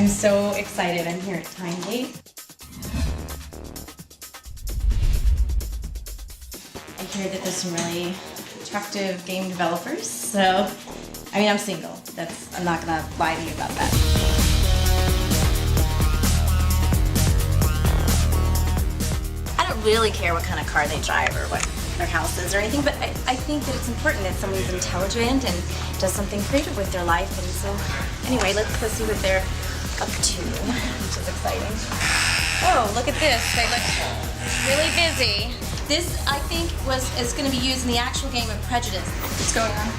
I'm so excited. I'm here at TimeGaten. I hear that there's some really attractive game developers, so, I mean, I'm single. I'm not gonna lie to you about that. I don't really care what kind of car they drive or what their house is or anything, but I think that it's important that someone's intelligent and does something creative with their life, and so, anyway, let's go see what they're up to, which is exciting. Oh, look at this. They look really busy. This, I think, is going to be used in the actual game of Prejudice. What's going on?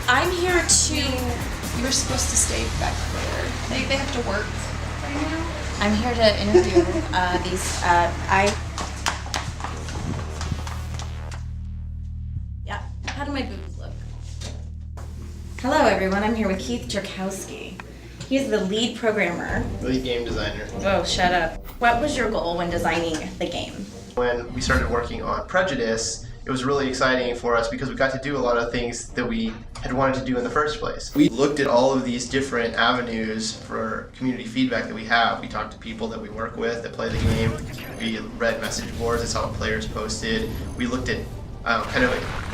I'm here to... You were supposed to stay back there. They have to work right now. I'm here to interview Yeah, how do my boobs look? Hello, everyone. I'm here with Keith Jerkowski. He's the lead programmer. Lead game designer. Oh, shut up. What was your goal when designing the game? When we started working on Prejudice, it was really exciting for us because we got to do a lot of things that we had wanted to do in the first place. We looked at all of these different avenues for community feedback that we have. We talked to people that we work with that play the game. We read message boards and saw what players posted. We looked at kind of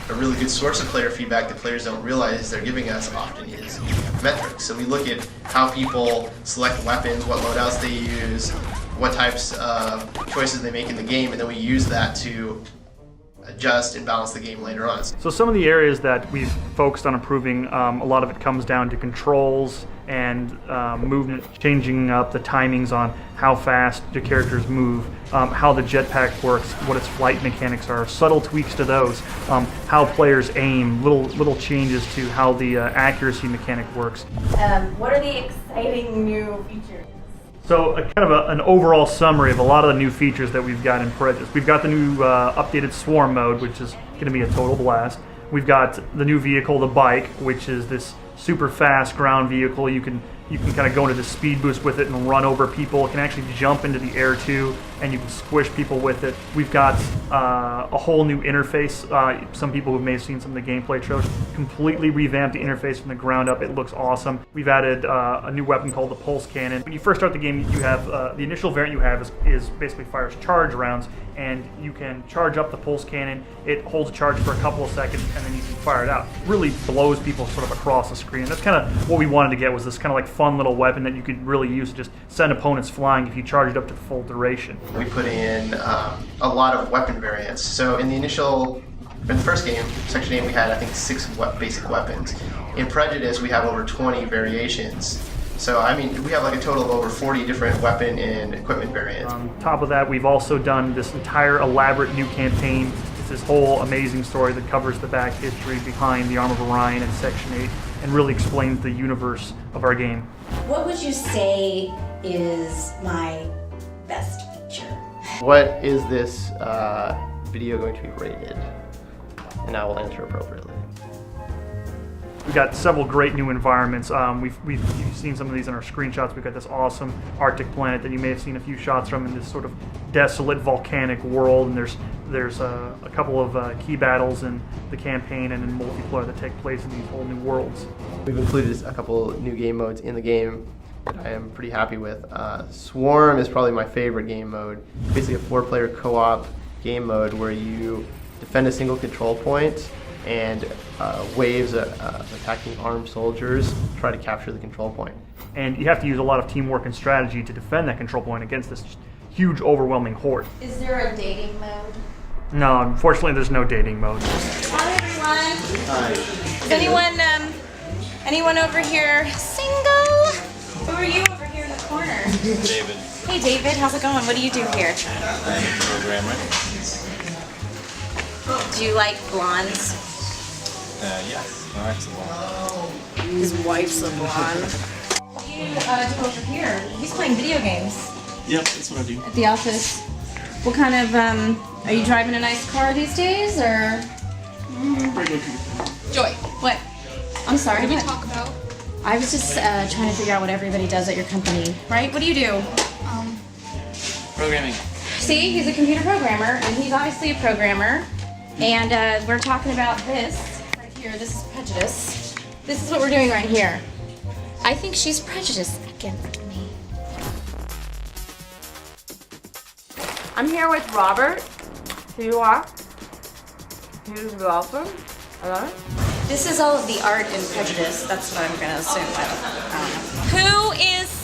a really good source of player feedback that players don't realize they're giving us often is metrics. So we look at how people select weapons, what loadouts they use, what types of choices they make in the game, and then we use that to adjust and balance the game later on. So some of the areas that we've focused on improving, a lot of it comes down to controls and movement, changing up the timings on how fast the characters move, how the jetpack works, what its flight mechanics are, subtle tweaks to those, how players aim, little changes to how the accuracy mechanic works. What are the exciting new features? So kind of an overall summary of a lot of the new features that we've got in Prejudice. We've got the new updated swarm mode, which is going to be a total blast. We've got the new vehicle, the bike, which is this super fast ground vehicle. You can kind of go into the speed boost with it and run over people. It can actually jump into the air too, and you can squish people with it. We've got a whole new interface. Some people who may have seen some of the gameplay trailers, completely revamped the interface from the ground up. It looks awesome. We've added a new weapon called the pulse cannon. When you first start the game, you have the initial variant you have is basically fires charge rounds, and you can charge up the pulse cannon. It holds a charge for a couple of seconds, and then you can fire it out. It really blows people sort of across the screen. That's kind of what we wanted to get, was this kind of like fun little weapon that you could really use to just send opponents flying if you charge it up to the full duration. We put in a lot of weapon variants. So in the first game, Section 8, we had I think 6 basic weapons. In Prejudice, we have over 20 variations. So I mean, we have like a total of over 40 different weapon and equipment variants. On top of that, we've also done this entire elaborate new campaign. It's this whole amazing story that covers the back history behind the Arm of Orion and Section 8 and really explains the universe of our game. What would you say is my best feature? What is this video going to be rated? And I will answer appropriately. We've got several great new environments. You've seen some of these in our screenshots. We've got this awesome Arctic planet that you may have seen a few shots from in this sort of desolate volcanic world, and there's a couple of key battles in the campaign and in multiplayer that take place in these whole new worlds. We've included a couple new game modes in the game that I am pretty happy with. Swarm is probably my favorite game mode. Basically a 4-player co-op game mode where you defend a single control point and waves attacking armed soldiers try to capture the control point. And you have to use a lot of teamwork and strategy to defend that control point against this huge, overwhelming horde. Is there a dating mode? No, unfortunately there's no dating mode. Hi everyone. Hi. Is anyone over here single? Who are you over here in the corner? David. Hey David, how's it going? What do you do here? I'm a programmer. Do you like blondes? Yes, my wife's a blonde. His wife's a blonde. What do you do over here? He's playing video games Yep, that's what I do. at the office. What kind of, are you driving a nice car these days, or? Regular people. Joy, What? I'm sorry, what did we what? talk about? I was just trying to figure out what everybody does at your company, right? What do you do? Programming. See, he's a computer programmer, and he's obviously a programmer. And we're talking about this right here. This is Prejudice. This is what we're doing right here. I think she's prejudiced. against me. I'm here with Robert. Here you are. Here's the developer. Hello. This is all of the art in Prejudice. That's what I'm gonna assume. I don't know. Who is